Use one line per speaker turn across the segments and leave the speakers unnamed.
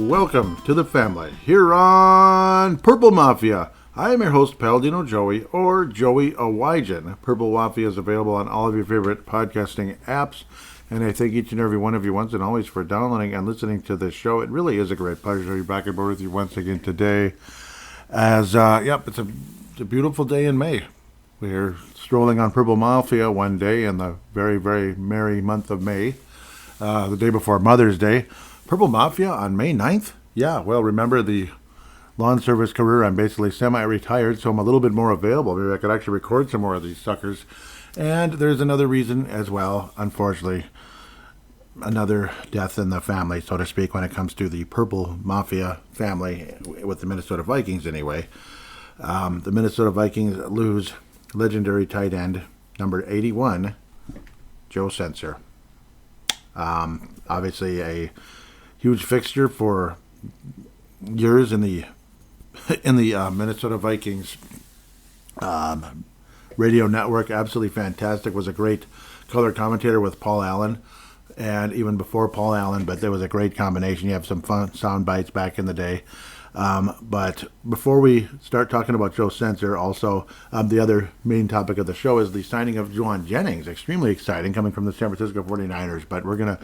welcome to the family here on Purple Mafia. I am your host, Paladino Joey, or Joey Awajan. Purple Mafia is available on all of your favorite podcasting apps, and I thank each and every one of you once and always for downloading and listening to this show. It really is a great pleasure to be back aboard with you once again today. It's a beautiful day in May. We're strolling on Purple Mafia one day in the very, very merry month of May, the day before Mother's Day. Purple Mafia on May 9th? Yeah, well, remember the lawn service career. I'm basically semi-retired, so I'm a little bit more available. Maybe I could actually record some more of these suckers. And there's another reason as well, unfortunately, another death in the family, so to speak, when it comes to the Purple Mafia family with the Minnesota Vikings anyway. The Minnesota Vikings lose legendary tight end, number 81, Joe Sensor. Obviously a huge fixture for years in the Minnesota Vikings radio network. Absolutely fantastic. Was a great color commentator with Paul Allen, and even before Paul Allen, but there was a great combination. You have some fun sound bites back in the day. But before we start talking about Joe Sensor, also the other main topic of the show is the signing of Jauan Jennings. Extremely exciting, coming from the San Francisco 49ers. But we're going to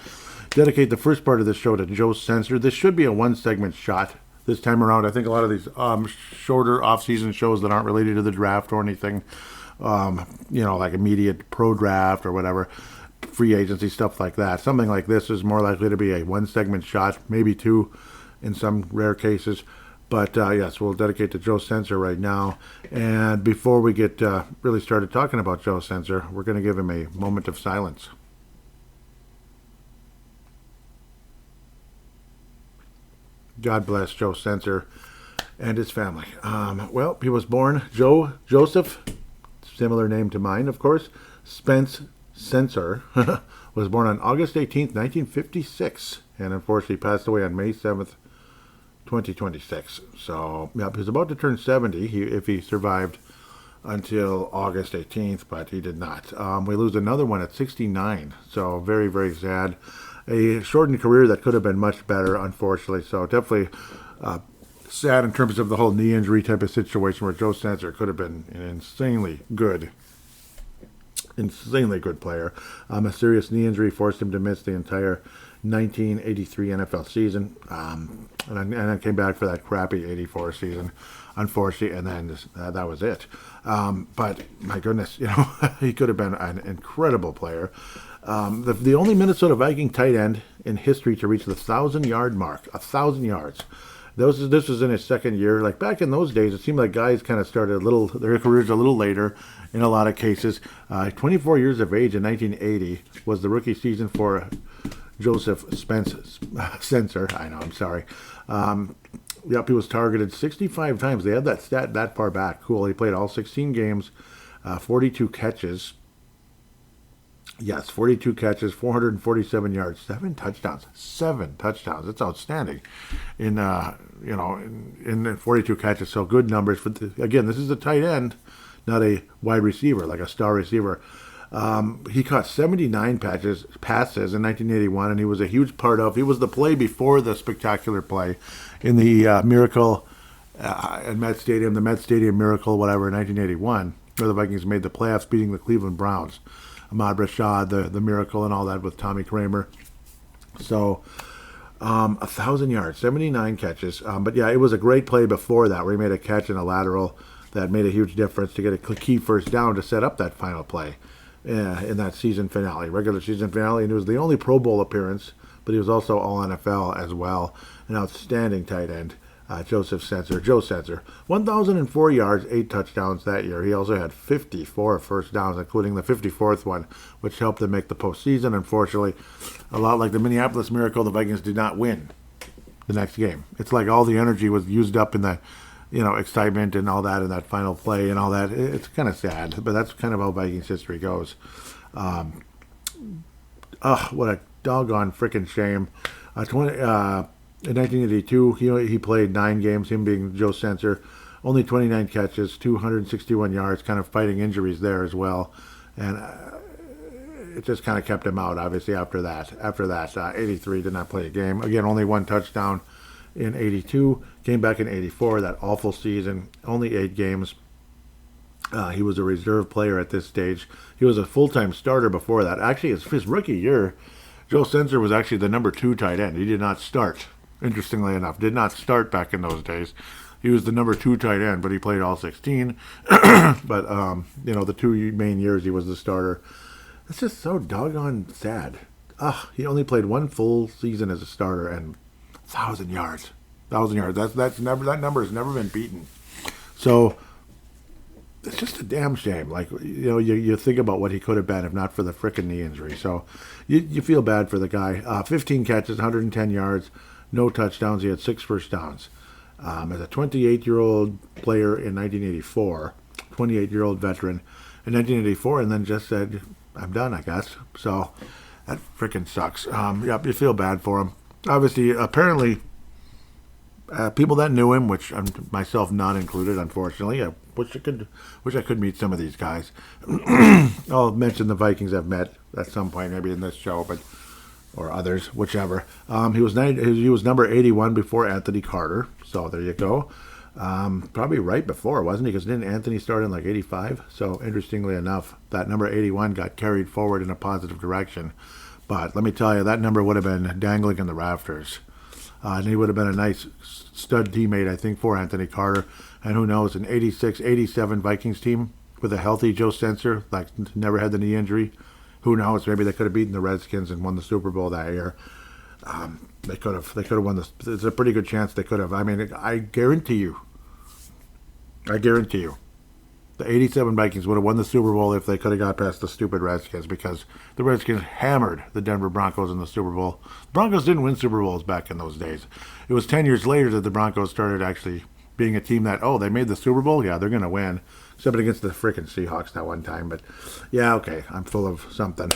dedicate the first part of the show to Joe Sensor. This should be a one-segment shot this time around. I think a lot of these shorter off-season shows that aren't related to the draft or anything, like immediate pro draft or whatever, free agency, stuff like that. Something like this is more likely to be a one-segment shot, maybe two in some rare cases. But yes, we'll dedicate to Joe Sensor right now. And before we get really started talking about Joe Sensor, we're going to give him a moment of silence. God bless Joe Sensor and his family. Well, he was born Joseph, similar name to mine, of course, Spence Sensor, was born on August 18th, 1956, and unfortunately passed away on May 7th, 2026. So, yeah, he's about to turn 70 if he survived until August 18th, but he did not. We lose another one at 69, so very, very sad. A shortened career that could have been much better, unfortunately. So definitely sad in terms of the whole knee injury type of situation where Joe Sensor could have been an insanely good player. A serious knee injury forced him to miss the entire 1983 NFL season, and then came back for that crappy 84 season, unfortunately, and then that was it. But my goodness, he could have been an incredible player. The only Minnesota Viking tight end in history to reach the 1,000-yard mark, 1,000 yards. This was in his second year. Like back in those days, it seemed like guys kind of started their careers a little later in a lot of cases. 24 years of age in 1980 was the rookie season for Joseph Spence Sensor. I know, I'm sorry. He was targeted 65 times. They had that stat that far back. Cool. He played all 16 games, 42 catches. Yes, 42 catches, 447 yards, 7 touchdowns. 7 touchdowns. That's outstanding. In 42 catches. So good numbers. Again, this is a tight end, not a wide receiver, like a star receiver. He caught 79 passes in 1981, and he was a huge part of. He was the play before the spectacular play in the Miracle at Met Stadium, the Met Stadium Miracle, whatever, in 1981, where the Vikings made the playoffs, beating the Cleveland Browns. Ahmad Rashad, the Miracle, and all that with Tommy Kramer. So, 1,000 yards, 79 catches. But yeah, it was a great play before that, where he made a catch in a lateral that made a huge difference to get a key first down to set up that final play in that season finale, regular season finale. And it was the only Pro Bowl appearance, but he was also all NFL as well. An outstanding tight end. Joe Sensor, 1,004 yards, 8 touchdowns that year. He also had 54 first downs, including the 54th one, which helped them make the postseason. Unfortunately, a lot like the Minneapolis Miracle, the Vikings did not win the next game. It's like all the energy was used up in the, excitement and all that in that final play and all that. It's kind of sad, but that's kind of how Vikings history goes. What a doggone freaking shame. In 1982, he played 9 games, him being Joe Sensor, only 29 catches, 261 yards, kind of fighting injuries there as well. And it just kind of kept him out, obviously, after that. 83 did not play a game. Again, only 1 touchdown in 82, came back in 84, that awful season, only 8 games. He was a reserve player at this stage. He was a full-time starter before that. Actually, his rookie year, Joe Sensor was actually the number 2 tight end. He did not start, interestingly enough. Did not start back in those days. He was the number 2 tight end, but he played all 16. But, the 2 main years he was the starter. It's just so doggone sad. He only played 1 full season as a starter and 1,000 yards. 1,000 yards. That number has never been beaten. So it's just a damn shame. Like, you think about what he could have been if not for the frickin' knee injury. So you feel bad for the guy. 15 catches, 110 yards, no touchdowns. He had 6 first downs. As a 28-year-old player in 1984, 28-year-old veteran in 1984, and then just said, I'm done, I guess. So that freaking sucks. You feel bad for him. Obviously, apparently, people that knew him, which I'm myself not included, unfortunately. I wish I could meet some of these guys. I'll mention the Vikings I've met at some point, maybe in this show, or others, whichever. He was number 81 before Anthony Carter. So there you go. Probably right before, wasn't he? Because didn't Anthony start in like 85? So interestingly enough, that number 81 got carried forward in a positive direction. But let me tell you, that number would have been dangling in the rafters. And he would have been a nice stud teammate, I think, for Anthony Carter. And who knows, an 86, 87 Vikings team with a healthy Joe Sensor, like never had the knee injury. Who knows? Maybe they could have beaten the Redskins and won the Super Bowl that year. They could have won this. There's a pretty good chance they could have. I mean, I guarantee you, the 87 Vikings would have won the Super Bowl if they could have got past the stupid Redskins, because the Redskins hammered the Denver Broncos in the Super Bowl. The Broncos didn't win Super Bowls back in those days. It was 10 years later that the Broncos started actually being a team that, they made the Super Bowl? Yeah, they're going to win. Except against the freaking Seahawks that one time. But, yeah, okay, I'm full of something.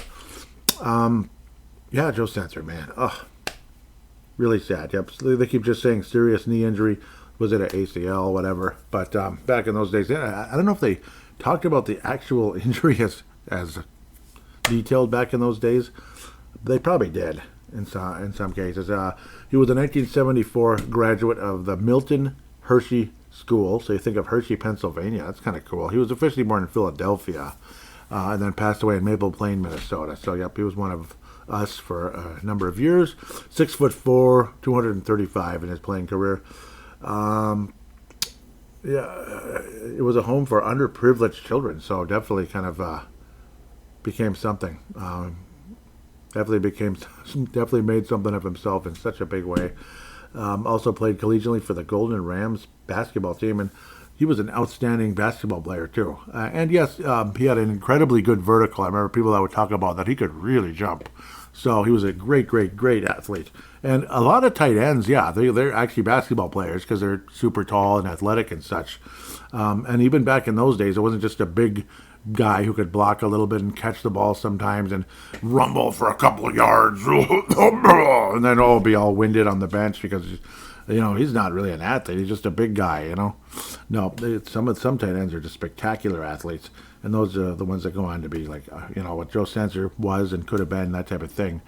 Joe Sensor, man. Really sad. Yep, they keep just saying serious knee injury. Was it an ACL, whatever? But back in those days, I don't know if they talked about the actual injury as detailed back in those days. They probably did in some cases. He was a 1974 graduate of the Milton Hershey School. So you think of Hershey, Pennsylvania. That's kind of cool. He was officially born in Philadelphia and then passed away in Maple Plain, Minnesota. So, yep, he was one of us for a number of years. 6'4", 235 in his playing career. It was a home for underprivileged children, so definitely kind of became something. Definitely made something of himself in such a big way. Also played collegiately for the Golden Rams basketball team, and he was an outstanding basketball player too. And yes, he had an incredibly good vertical. I remember people that would talk about that he could really jump. So he was a great, great, great athlete. And a lot of tight ends, they're actually basketball players because they're super tall and athletic and such. And even back in those days, it wasn't just a big guy who could block a little bit and catch the ball sometimes and rumble for a couple of yards and then be all winded on the bench because he's not really an athlete. He's just a big guy. No, some tight ends are just spectacular athletes, and those are the ones that go on to be like what Joe Sensor was and could have been, that type of thing.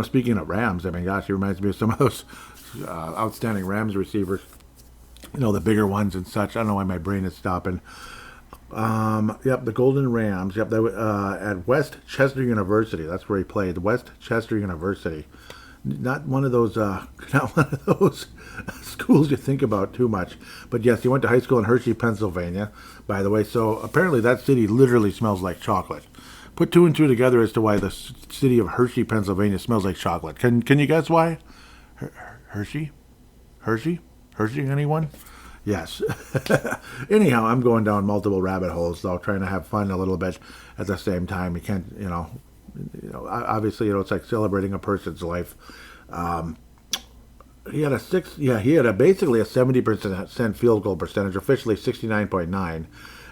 Speaking of Rams, I mean, gosh, he reminds me of some of those outstanding Rams receivers. The bigger ones and such. I don't know why my brain is stopping. The Golden Rams. Yep, they were at West Chester University. That's where he played. West Chester University. Not one of those schools you think about too much. But yes, he went to high school in Hershey, Pennsylvania, by the way. So apparently that city literally smells like chocolate. Put 2 and 2 together as to why the city of Hershey, Pennsylvania smells like chocolate. Can you guess why? Hershey? Anyone? Yes. Anyhow, I'm going down multiple rabbit holes, though, trying to have fun a little bit at the same time. You can't, obviously, it's like celebrating a person's life. He had basically a 70% field goal percentage, officially 69.9,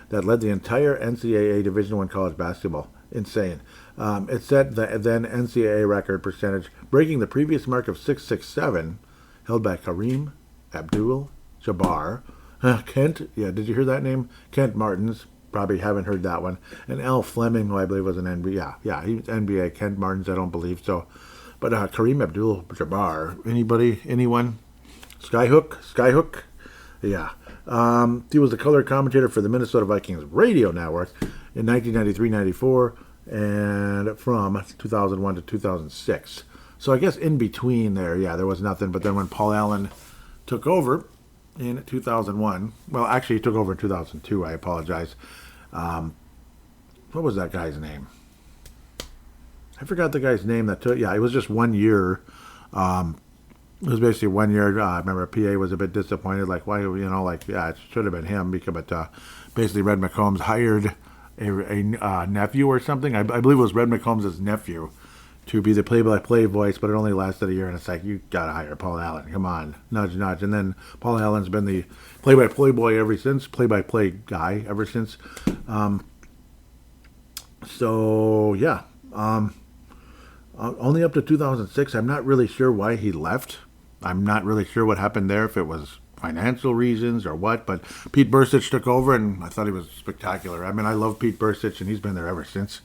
that led the entire NCAA Division I college basketball. Insane. It set the then NCAA record percentage, breaking the previous mark of 667, held by Kareem Abdul-Jabbar. Kent, did you hear that name? Kent Martins, probably haven't heard that one. And Al Fleming, who I believe was an NBA. He was NBA. Kent Martins, I don't believe so. But Kareem Abdul-Jabbar, anybody, anyone? Skyhook? Yeah. He was the color commentator for the Minnesota Vikings radio network in 1993-94 and from 2001 to 2006. So I guess in between there, there was nothing. But then when Paul Allen took over in 2001, well, actually he took over in 2002, I apologize. What was that guy's name? I forgot the guy's name that took, it was just 1 year. It was basically 1 year. I remember PA was a bit disappointed, like, why, it should have been him, but basically Red McCombs hired a nephew or something. I believe it was Red McCombs' nephew to be the play-by-play voice, but it only lasted a year, and it's like, you gotta hire Paul Allen. Come on, nudge. And then Paul Allen's been the play-by-play boy ever since, play-by-play guy ever since. Only up to 2006. I'm not really sure why he left. I'm not really sure what happened there, if it was financial reasons or what, but Pete Bursich took over, and I thought he was spectacular. I mean, I love Pete Bursich, and he's been there ever since.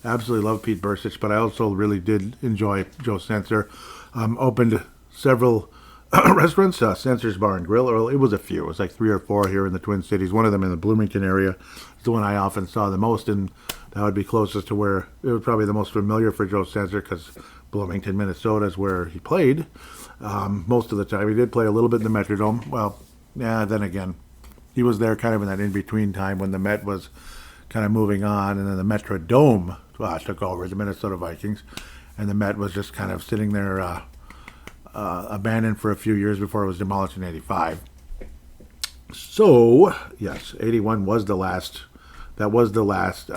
Absolutely love Pete Bursich, but I also really did enjoy Joe Sensor. Opened several restaurants, Sensor's Bar and Grill, or it was a few. It was like 3 or 4 here in the Twin Cities. One of them in the Bloomington area. It's the one I often saw the most, and that would be closest to where it was probably the most familiar for Joe Sensor, because Bloomington, Minnesota is where he played most of the time. He did play a little bit in the Metrodome. Well, then again, he was there kind of in that in-between time when the Met was kind of moving on, and then the Metrodome took over the Minnesota Vikings, and the Met was just kind of sitting there abandoned for a few years before it was demolished in 85. So, yes, 81 was the last. That was the last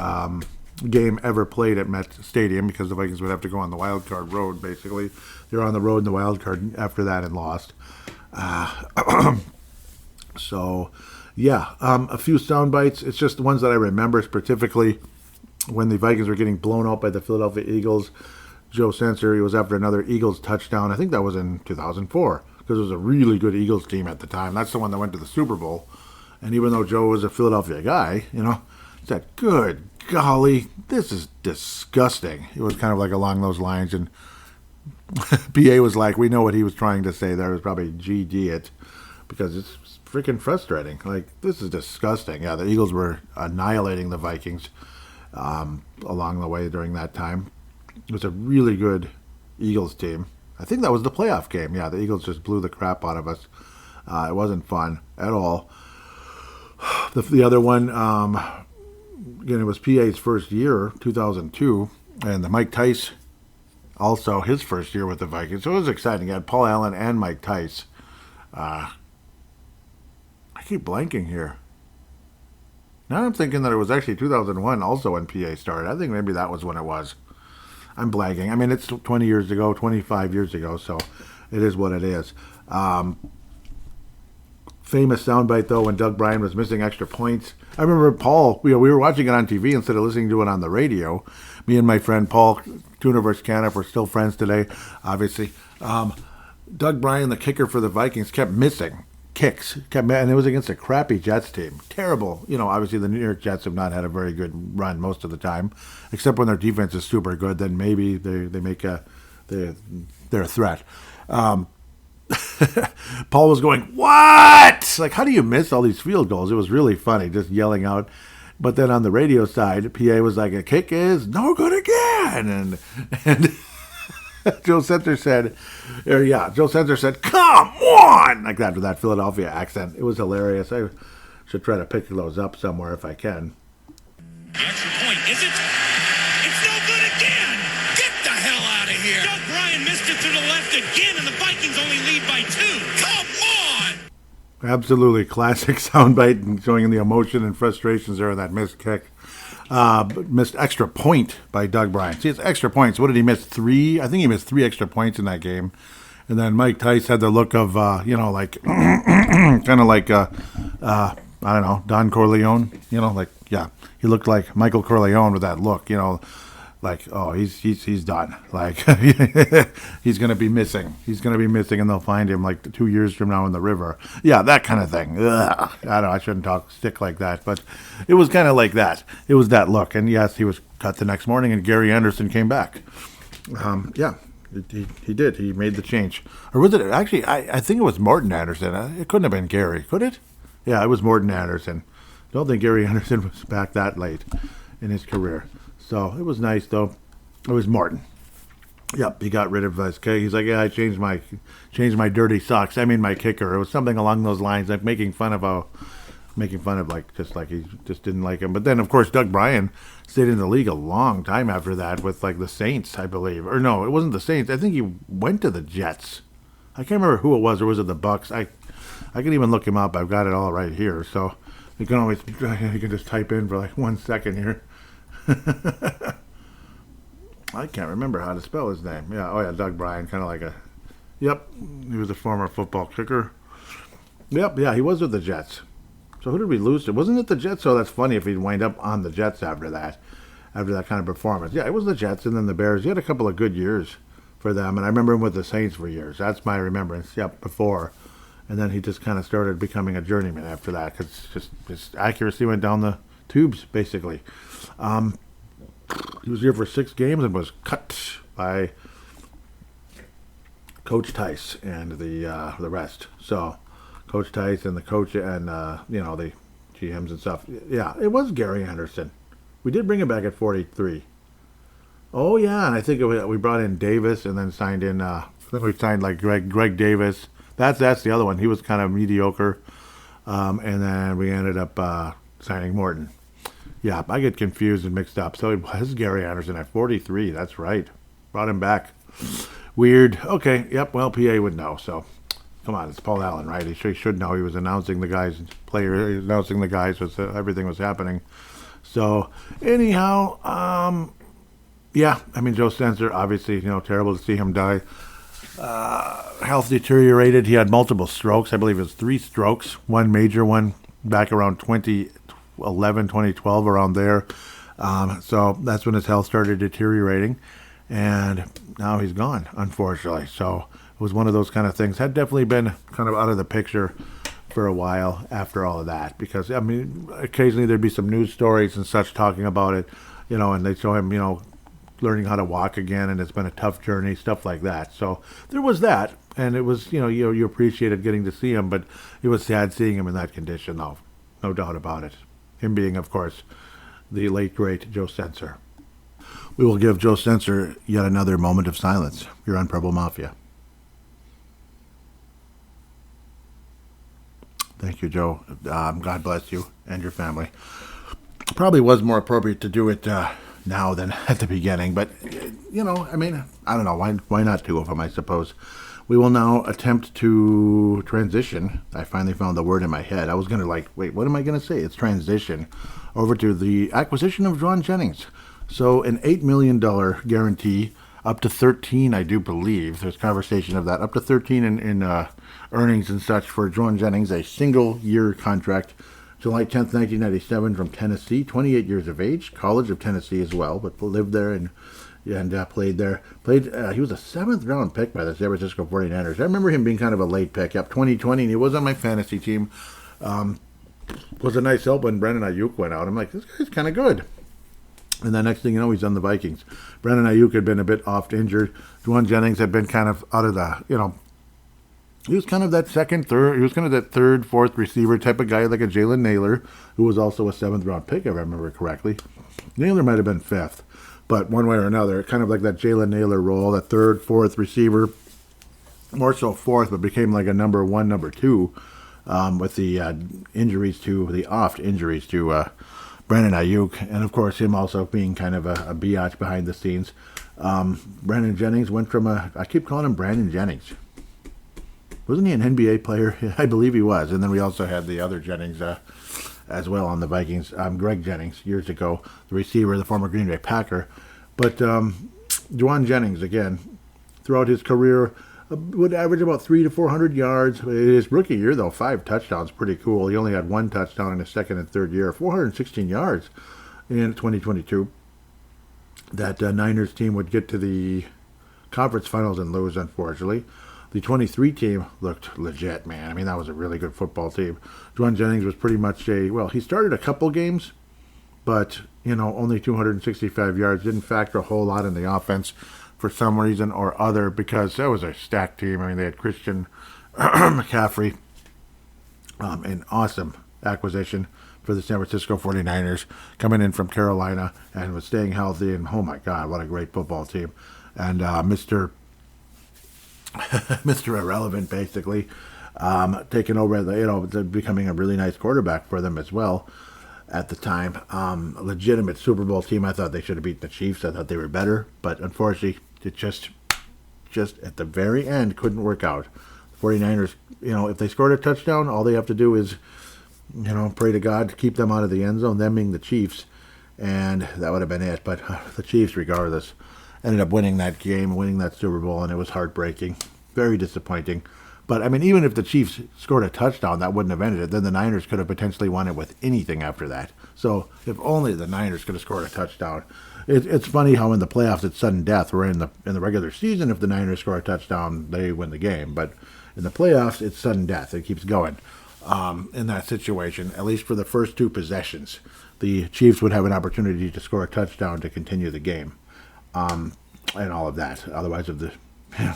game ever played at Met Stadium, because the Vikings would have to go on the wild card road, basically. They were on the road in the wild card after that and lost. A few sound bites. It's just the ones that I remember specifically when the Vikings were getting blown out by the Philadelphia Eagles. Joe Sensor, he was after another Eagles touchdown. I think that was in 2004, because it was a really good Eagles team at the time. That's the one that went to the Super Bowl. And even though Joe was a Philadelphia guy, he said, good golly, this is disgusting. It was kind of like along those lines. And PA was like, we know what he was trying to say there. It was probably GD it, because it's freaking frustrating. Like, this is disgusting. Yeah, the Eagles were annihilating the Vikings along the way during that time. It was a really good Eagles team. I think that was the playoff game. Yeah, the Eagles just blew the crap out of us. It wasn't fun at all. The other one, again, it was PA's first year, 2002, and the Mike Tice, also his first year with the Vikings. So it was exciting. You had Paul Allen and Mike Tice. I keep blanking here. Now I'm thinking that it was actually 2001 also when PA started. I think maybe that was when it was. I'm blanking. I mean, it's 20 years ago, 25 years ago, so it is what it is. Famous soundbite, though, when Doug Bryan was missing extra points. I remember Paul, we were watching it on TV instead of listening to it on the radio. Me and my friend Paul, Tuniverse Canada, we're still friends today, obviously. Doug Bryan, the kicker for the Vikings, kept missing kicks, and it was against a crappy Jets team. Terrible. Obviously the New York Jets have not had a very good run most of the time, except when their defense is super good. Then maybe they make they're a threat. Paul was going, what? Like, how do you miss all these field goals? It was really funny, just yelling out. But then on the radio side, PA was like, a kick is no good again. And Joe Sensor said, come on! Like that, with that Philadelphia accent. It was hilarious. I should try to pick those up somewhere if I can.
The extra point, is it? It's no good again! Get the hell out of here! Doug Bryan missed it to the left again, and the Vikings only lead by 2. Come on!
Absolutely classic soundbite, and showing the emotion and frustrations there in that missed kick. Missed extra point by Doug Bryan. See, it's extra points. What did he miss? 3? I think he missed 3 extra points in that game. And then Mike Tice had the look of, like, kind of like, I don't know, Don Corleone. He looked like Michael Corleone with that look, like, oh, he's done. Like, he's going to be missing. He's going to be missing, and they'll find him like 2 years from now in the river. Yeah, that kind of thing. Ugh. I don't know. I shouldn't talk stick like that, but it was kind of like that. It was that look. And yes, he was cut the next morning, and Gary Anderson came back. He did. He made the change. Or was it actually? I think it was Morton Anderson. It couldn't have been Gary, could it? Yeah, it was Morton Anderson. Don't think Gary Anderson was back that late in his career. So it was nice though. It was Morton. Yep, he got rid of his kick. He's like, yeah, I changed my dirty socks. I mean my kicker. It was something along those lines, like making fun of like he just didn't like him. But then of course Doug Bryan stayed in the league a long time after that with like the Saints, I believe. Or no, it wasn't the Saints. I think he went to the Jets. I can't remember who it was, or was it the Bucks? I can even look him up. I've got it all right here, so you can just type in for like 1 second here. I can't remember how to spell his name. Yeah, oh yeah, Doug Bryan, kind of like yep, he was a former football kicker. Yep, yeah, he was with the Jets. So who did we lose to? Wasn't it the Jets? Oh, that's funny if he'd wind up on the Jets after that kind of performance. Yeah, it was the Jets and then the Bears. He had a couple of good years for them, and I remember him with the Saints for years. That's my remembrance. Yep, before. And then he just kind of started becoming a journeyman after that because just his accuracy went down the tubes, basically. He was here for 6 games and was cut by Coach Tice and the rest. So Coach Tice and the coach and the GMs and stuff. Yeah, it was Gary Anderson. We did bring him back at 43. Oh yeah, and I think we brought in Davis and then signed in. Then we signed like Greg Davis. That's the other one. He was kind of mediocre, and then we ended up signing Morton. Yeah, I get confused and mixed up. So it was Gary Anderson at 43. That's right. Brought him back. Weird. Okay. Yep. Well, PA would know. So, come on. It's Paul Allen, right? He should know. He was announcing the guys, announcing the guys as everything was happening. So, anyhow, yeah. I mean, Joe Spencer, obviously, terrible to see him die. Health deteriorated. He had multiple strokes. I believe it was 3 strokes. One major one back around 2011, 2012, around there. So that's when his health started deteriorating, and now he's gone, unfortunately. So it was one of those kind of things. Had definitely been kind of out of the picture for a while after all of that, because I mean, occasionally there'd be some news stories and such talking about it, and they'd show him, learning how to walk again, and it's been a tough journey, stuff like that. So there was that, and it was, you appreciated getting to see him, but it was sad seeing him in that condition, though, no doubt about it. Him being, of course, the late, great Joe Spencer. We will give Joe Spencer yet another moment of silence. You're on Purple Mafia. Thank you, Joe. God bless you and your family. Probably was more appropriate to do it now than at the beginning, but, I mean, I don't know. Why not 2 of them, I suppose. We will now attempt to transition. I finally found the word in my head. I was going to wait, what am I going to say? It's transition over to the acquisition of Jauan Jennings. So an $8 million guarantee, up to 13, I do believe. There's conversation of that. Up to 13 in earnings and such for Jauan Jennings, a single-year contract. July 10th, 1997, from Tennessee, 28 years of age, College of Tennessee as well, but lived there and played there. He was a 7th-round pick by the San Francisco 49ers. I remember him being kind of a late pick. Yep, 2020, and he was on my fantasy team. Was a nice help when Brandon Ayuk went out. I'm like, this guy's kind of good. And the next thing you know, he's on the Vikings. Brandon Ayuk had been a bit oft injured. Jauan Jennings had been kind of out of the, he was kind of that third, he was kind of that 3rd, 4th receiver type of guy, like a Jalen Naylor, who was also a 7th-round pick, if I remember correctly. Naylor might have been 5th. But one way or another, kind of like that Jalen Naylor role, that 3rd, 4th receiver, more so 4th, but became like a number 1, number 2, with the injuries to Brandon Ayuk, and of course him also being kind of a biatch behind the scenes. Brandon Jennings went from I keep calling him Brandon Jennings. Wasn't he an NBA player? I believe he was. And then we also had the other Jennings as well on the Vikings, Greg Jennings, years ago, the receiver, the former Green Bay Packer. But Jauan Jennings, again, throughout his career, would average about 300 to 400 yards. His rookie year, though, 5 touchdowns, pretty cool. He only had 1 touchdown in his 2nd and 3rd year, 416 yards in 2022. That Niners team would get to the conference finals and lose, unfortunately. The 23 team looked legit, man. I mean, that was a really good football team. Jauan Jennings was pretty much he started a couple games, but, only 265 yards. Didn't factor a whole lot in the offense for some reason or other, because that was a stacked team. I mean, they had Christian McCaffrey, an awesome acquisition for the San Francisco 49ers, coming in from Carolina and was staying healthy. And oh my God, what a great football team. And Mr. Mr. Irrelevant, basically, taking over, becoming a really nice quarterback for them as well at the time. A legitimate Super Bowl team. I thought they should have beaten the Chiefs. I thought they were better, but unfortunately, it just at the very end couldn't work out. The 49ers, if they scored a touchdown, all they have to do is, pray to God to keep them out of the end zone, them being the Chiefs, and that would have been it. But the Chiefs, regardless, ended up winning that game, winning that Super Bowl, and it was heartbreaking. Very disappointing. But, I mean, even if the Chiefs scored a touchdown, that wouldn't have ended it. Then the Niners could have potentially won it with anything after that. So, if only the Niners could have scored a touchdown. It's funny how in the playoffs it's sudden death, where in the regular season, if the Niners score a touchdown, they win the game. But in the playoffs, it's sudden death. It keeps going. In that situation, at least for the first two possessions, the Chiefs would have an opportunity to score a touchdown to continue the game, and all of that. Otherwise, if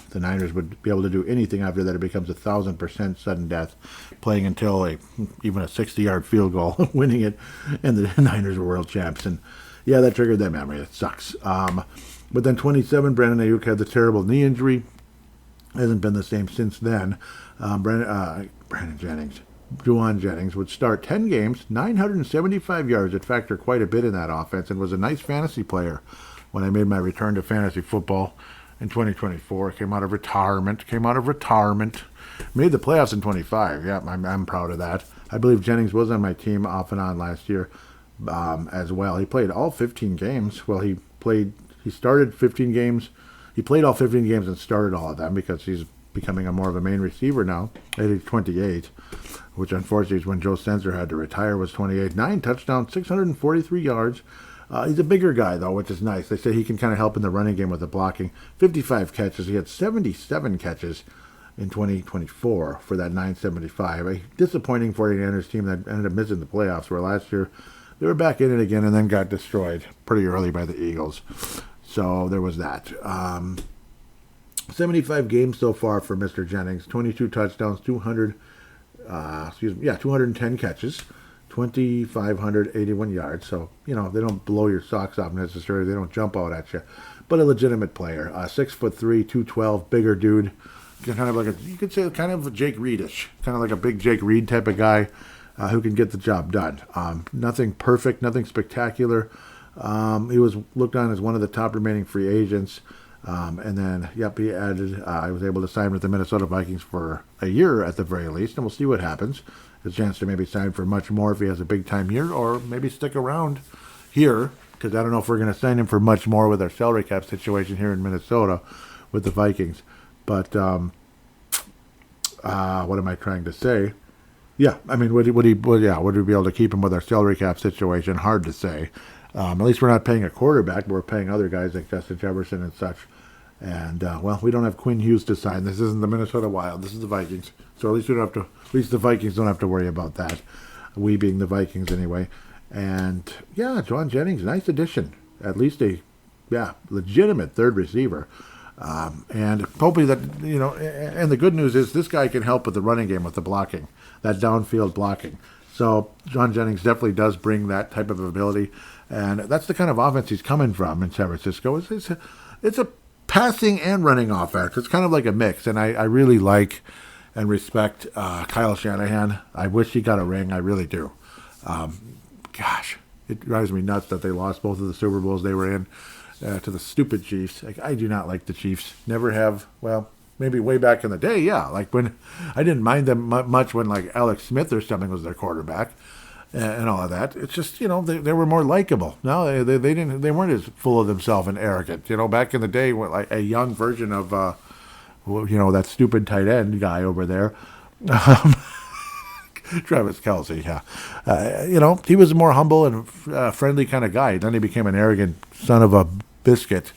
the Niners would be able to do anything after that, it becomes 1,000% sudden death, playing until even a 60-yard field goal, winning it, and the Niners were world champs. And yeah, that triggered that memory. It sucks. But then 27, Brandon Ayuk had the terrible knee injury. Hasn't been the same since then. Brandon Jennings. Jauan Jennings would start 10 games, 975 yards. It factored quite a bit in that offense and was a nice fantasy player when I made my return to fantasy football in 2024. Came out of retirement. Made the playoffs in 25. Yeah, I'm proud of that. I believe Jennings was on my team off and on last year as well. He played all 15 games. Well, he started 15 games. He played all 15 games and started all of them because he's becoming more of a main receiver now at age 28, which unfortunately is when Joe Sensor had to retire, was 28. 9 touchdowns, 643 yards. He's a bigger guy, though, which is nice. They say he can kind of help in the running game with the blocking. 55 catches. He had 77 catches in 2024 for that 975. A disappointing 49ers team that ended up missing the playoffs, where last year they were back in it again and then got destroyed pretty early by the Eagles. So there was that. 75 games so far for Mr. Jennings. 22 touchdowns, 210 catches, 2,581 yards. So, they don't blow your socks off necessarily. They don't jump out at you. But a legitimate player. 6'3", 212, bigger dude. Kind of like you could say kind of a Jake Reed-ish. Kind of like a big Jake Reed type of guy who can get the job done. Nothing perfect, nothing spectacular. He was looked on as one of the top remaining free agents. And then, he added, I was able to sign with the Minnesota Vikings for a year at the very least, and we'll see what happens. There's a chance to maybe sign for much more if he has a big-time year, or maybe stick around here, because I don't know if we're going to sign him for much more with our salary cap situation here in Minnesota with the Vikings. But, what am I trying to say? Yeah, I mean, would we be able to keep him with our salary cap situation? Hard to say. At least we're not paying a quarterback, but we're paying other guys like Justin Jefferson and such. And, we don't have Quinn Hughes to sign. This isn't the Minnesota Wild. This is the Vikings. So at least the Vikings don't have to worry about that. We being the Vikings anyway. And, Jauan Jennings, nice addition. At least a, legitimate third receiver. And hopefully that, and the good news is this guy can help with the running game, with the blocking, that downfield blocking. So Jauan Jennings definitely does bring that type of ability. And that's the kind of offense he's coming from in San Francisco. It's a passing and running offense. It's kind of like a mix. And I really like and respect Kyle Shanahan. I wish he got a ring. I really do. It drives me nuts that they lost both of the Super Bowls they were in to the stupid Chiefs. I do not like the Chiefs. Never have. Well, maybe way back in the day, yeah. Like when I didn't mind them much when like Alex Smith or something was their quarterback. And all of that. It's just, they were more likable. No, they didn't. They weren't as full of themselves and arrogant. Back in the day, like a young version of, that stupid tight end guy over there, Travis Kelce. Yeah, he was a more humble and friendly kind of guy. Then he became an arrogant son of a biscuit.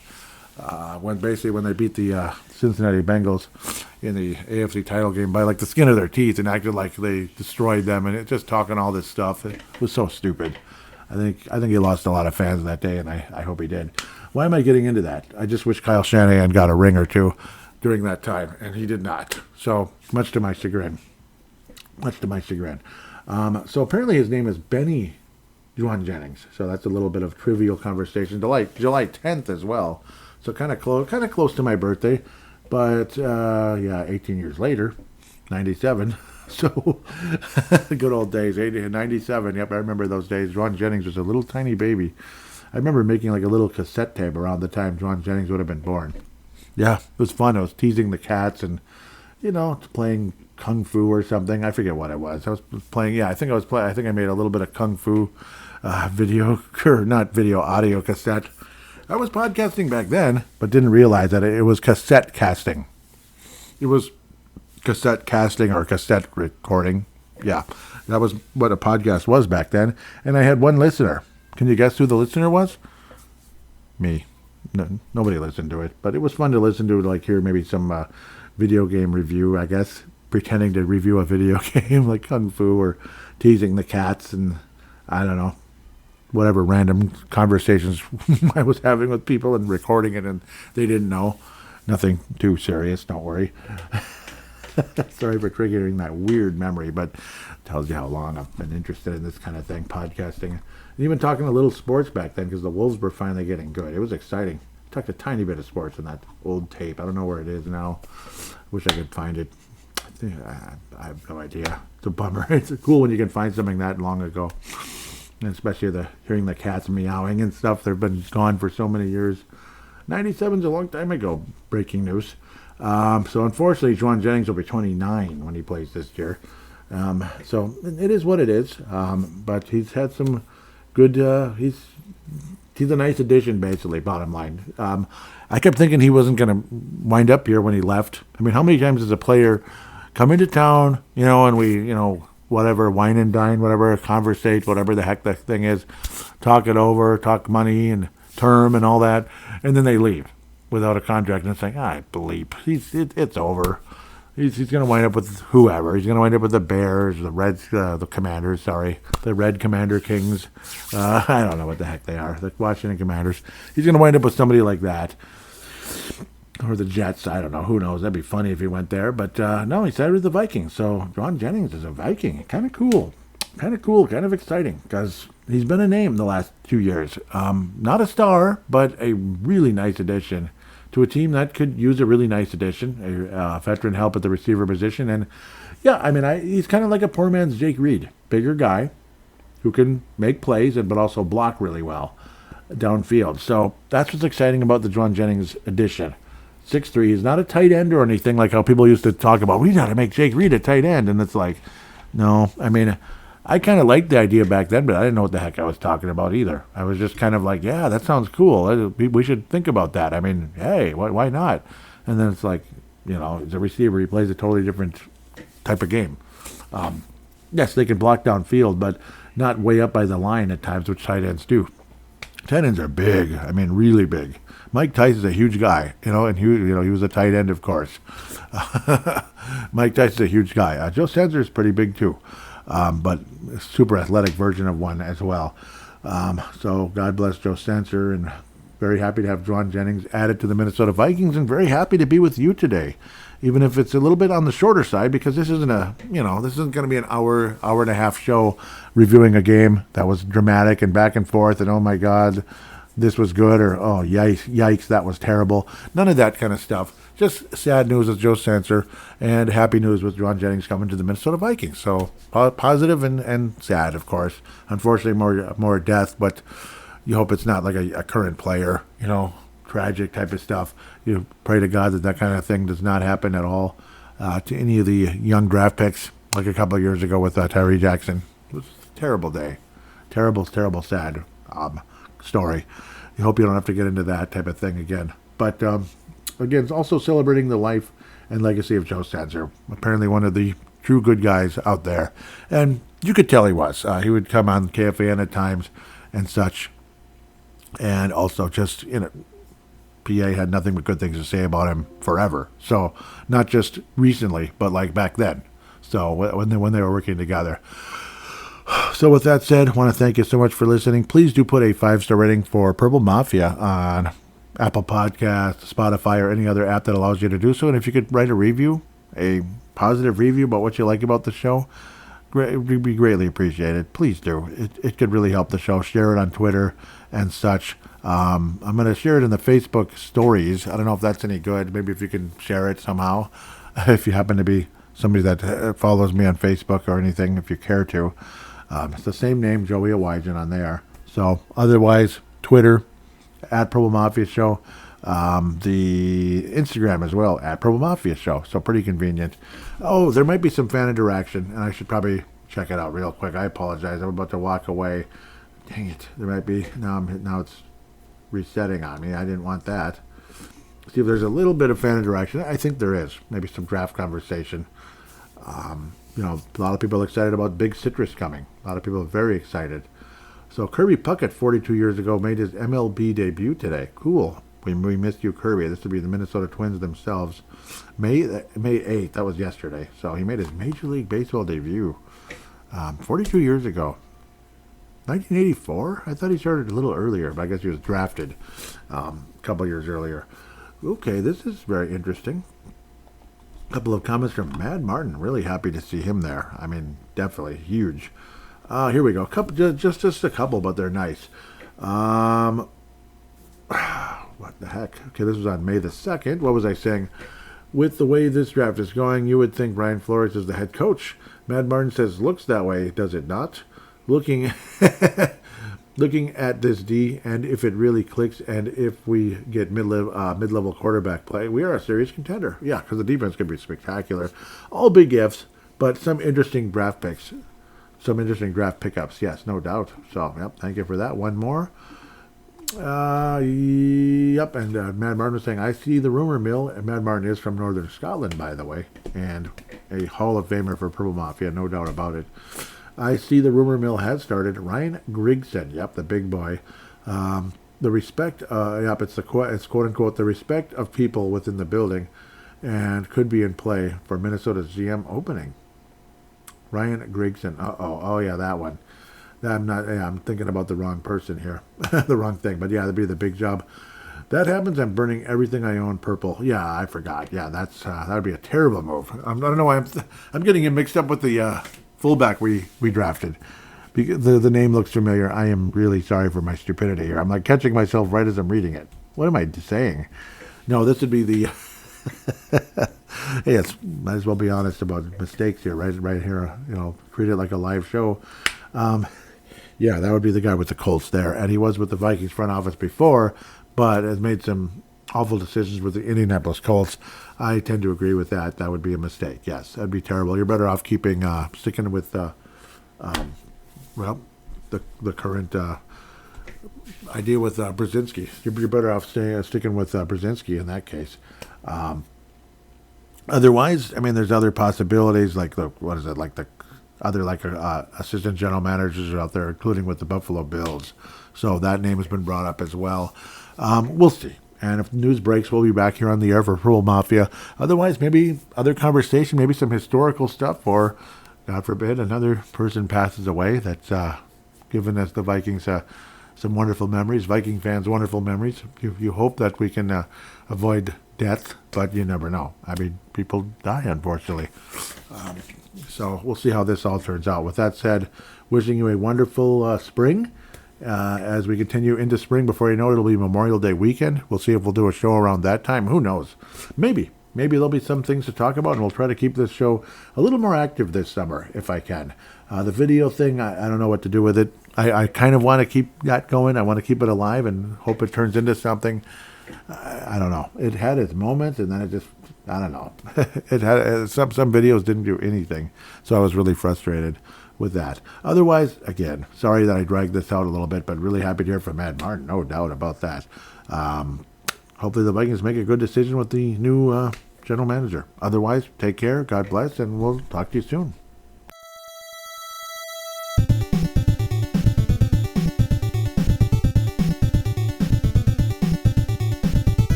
When they beat the Cincinnati Bengals in the AFC title game by like the skin of their teeth and acted like they destroyed them and just talking all this stuff. It was so stupid. I think he lost a lot of fans that day, and I hope he did. Why am I getting into that? I just wish Kyle Shanahan got a ring or two during that time, and he did not. So, much to my chagrin. So apparently his name is Benny Jauan Jennings. So that's a little bit of trivial conversation. July 10th as well. So kind of close to my birthday. But, 18 years later, 97. So, good old days, 97. Yep, I remember those days. Jauan Jennings was a little tiny baby. I remember making like a little cassette tape around the time Jauan Jennings would have been born. Yeah, it was fun. I was teasing the cats and, playing Kung Fu or something. I forget what it was. I was playing, I think I made a little bit of Kung Fu audio cassette. I was podcasting back then, but didn't realize that it was cassette casting. It was cassette casting or cassette recording. Yeah, that was what a podcast was back then. And I had one listener. Can you guess who the listener was? Me. No, nobody listened to it, but it was fun to listen to, like hear maybe some video game review, I guess, pretending to review a video game like Kung Fu or teasing the cats and I don't know, whatever random conversations I was having with people and recording it and they didn't know. Nothing too serious, don't worry. Sorry for triggering that weird memory, but tells you how long I've been interested in this kind of thing, podcasting. And even talking a little sports back then because the Wolves were finally getting good. It was exciting. Talked a tiny bit of sports in that old tape. I don't know where it is now. Wish I could find it. I have no idea. It's a bummer. It's cool when you can find something that long ago. And especially hearing the cats meowing and stuff. They've been gone for so many years. 97's a long time ago. Breaking news. So unfortunately, Jauan Jennings will be 29 when he plays this year. So it is what it is. But he's had some good. He's a nice addition, basically. Bottom line. I kept thinking he wasn't going to wind up here when he left. I mean, how many times does a player come into town, and we, whatever, wine and dine, whatever, conversate, whatever the heck the thing is, talk it over, talk money and term and all that, and then they leave without a contract, and it's like, I bleep, it's over. He's going to wind up with whoever. He's going to wind up with the Bears, the Reds, the Commanders, the Red Commander Kings. I don't know what the heck they are, the Washington Commanders. He's going to wind up with somebody like that. Or the Jets, I don't know, who knows. That'd be funny if he went there. But no, he sided with the Vikings. So Jauan Jennings is a Viking. Kind of cool, kind of exciting, because he's been a name the last 2 years. Not a star, but a really nice addition to a team that could use a really nice addition, a veteran help at the receiver position. And yeah, I mean, he's kind of like a poor man's Jake Reed. Bigger guy who can make plays but also block really well downfield. So that's what's exciting about the Jauan Jennings addition. 6'3", he's not a tight end or anything like how people used to talk about, we got to make Jake Reed a tight end. And it's like, no, I mean, I kind of liked the idea back then, but I didn't know what the heck I was talking about either. I was just kind of like, yeah, that sounds cool. We should think about that. I mean, hey, why not? And then it's like, he's a receiver. He plays a totally different type of game. Yes, they can block downfield, but not way up by the line at times, which tight ends do. Tight ends are big. I mean, really big. Mike Tyson's a huge guy, and he was a tight end, of course. Mike Tyson's a huge guy. Joe Sensor is pretty big too, but a super athletic version of one as well. So God bless Joe Sensor, and very happy to have Jauan Jennings added to the Minnesota Vikings, and very happy to be with you today, even if it's a little bit on the shorter side, because this isn't going to be an hour and a half show reviewing a game that was dramatic and back and forth, and oh my God, this was good, or oh yikes, that was terrible. None of that kind of stuff. Just sad news with Joe Sensor, and happy news with Jauan Jennings coming to the Minnesota Vikings. So positive and sad, of course. Unfortunately, more death, but you hope it's not like a current player, tragic type of stuff. You pray to God that kind of thing does not happen at all to any of the young draft picks, like a couple of years ago with Tyree Jackson. It was a terrible day. Terrible, sad story. I hope you don't have to get into that type of thing again. But again, it's also celebrating the life and legacy of Joe Sensor. Apparently one of the true good guys out there. And you could tell he was. He would come on KFAN at times and such. And also just, PA had nothing but good things to say about him forever. So not just recently, but like back then. So when they were working together. So with that said, I want to thank you so much for listening. Please do put a 5-star rating for Purple Mafia on Apple Podcast, Spotify, or any other app that allows you to do so. And if you could write a review, a positive review about what you like about the show, it would be greatly appreciated. Please do. It could really help the show. Share it on Twitter and such. I'm going to share it in the Facebook stories. I don't know if that's any good. Maybe if you can share it somehow. If you happen to be somebody that follows me on Facebook or anything, if you care to. It's the same name, Joey Awajan, on there. So otherwise, Twitter, at Purple Mafia Show. The Instagram as well, at Purple Mafia Show. So pretty convenient. Oh, there might be some fan interaction, and I should probably check it out real quick. I apologize. I'm about to walk away. Dang it. There might be. Now it's resetting on me. I didn't want that. See if there's a little bit of fan interaction. I think there is. Maybe some draft conversation. A lot of people are excited about Big Citrus coming. A lot of people are very excited. So Kirby Puckett, 42 years ago, made his MLB debut today. Cool. We missed you, Kirby. This would be the Minnesota Twins themselves. May 8th. That was yesterday. So he made his Major League Baseball debut 42 years ago. 1984? I thought he started a little earlier, but I guess he was drafted a couple years earlier. Okay, this is very interesting. A couple of comments from Mad Martin. Really happy to see him there. I mean, definitely huge. Here we go. Just a couple, but they're nice. What the heck? Okay, this was on May the 2nd. What was I saying? With the way this draft is going, you would think Brian Flores is the head coach. Mad Martin says, looks that way, does it not? Looking at this D, and if it really clicks, and if we get mid-level quarterback play, we are a serious contender. Yeah, because the defense could be spectacular. All big ifs, but some interesting draft picks. Some interesting draft pickups. Yes, no doubt. So, yep, thank you for that. One more. Yep, and Mad Martin was saying, I see the rumor mill. And Mad Martin is from Northern Scotland, by the way, and a Hall of Famer for Purple Mafia, no doubt about it. I see the rumor mill has started. Ryan Grigson, yep, the big boy. The respect, it's quote unquote, the respect of people within the building, and could be in play for Minnesota's GM opening. Ryan Grigson, oh yeah, that one. I'm thinking about the wrong person here, the wrong thing. But yeah, that'd be the big job. That happens. I'm burning everything I own purple. Yeah, I forgot. Yeah, that would be a terrible move. I don't know why I'm getting him mixed up with the fullback we drafted. Because the name looks familiar. I am really sorry for my stupidity here. I'm like catching myself right as I'm reading it. What am I saying? No, this would be the. Hey, might as well be honest about mistakes here, right here. Treat it like a live show. Yeah, that would be the guy with the Colts there, and he was with the Vikings front office before, but has made some awful decisions with the Indianapolis Colts. I tend to agree with that. That would be a mistake. Yes, that'd be terrible. You're better off sticking with the current idea with Brzezinski. You're better off sticking with Brzezinski in that case. Otherwise, I mean, there's other possibilities like assistant general managers are out there, including with the Buffalo Bills. So that name has been brought up as well. We'll see. And if news breaks, we'll be back here on the air for Purple Mafia. Otherwise, maybe other conversation, maybe some historical stuff, or, God forbid, another person passes away that's given us the Vikings some wonderful memories, Viking fans' wonderful memories. You hope that we can avoid death, but you never know. I mean, people die, unfortunately. So we'll see how this all turns out. With that said, wishing you a wonderful spring. As we continue into spring, before you know it, it'll be Memorial Day weekend. We'll see if we'll do a show around that time. Who knows? Maybe there'll be some things to talk about, and we'll try to keep this show a little more active this summer, if I can. The video thing, I don't know what to do with it. I kind of want to keep that going. I want to keep it alive and hope it turns into something. I don't know. It had its moments, and then it just, I don't know. It had some videos didn't do anything, so I was really frustrated with that. Otherwise, again, sorry that I dragged this out a little bit, but really happy to hear from Mad Martin. No doubt about that. Hopefully the Vikings make a good decision with the new general manager. Otherwise, take care, God bless, and we'll talk to you soon.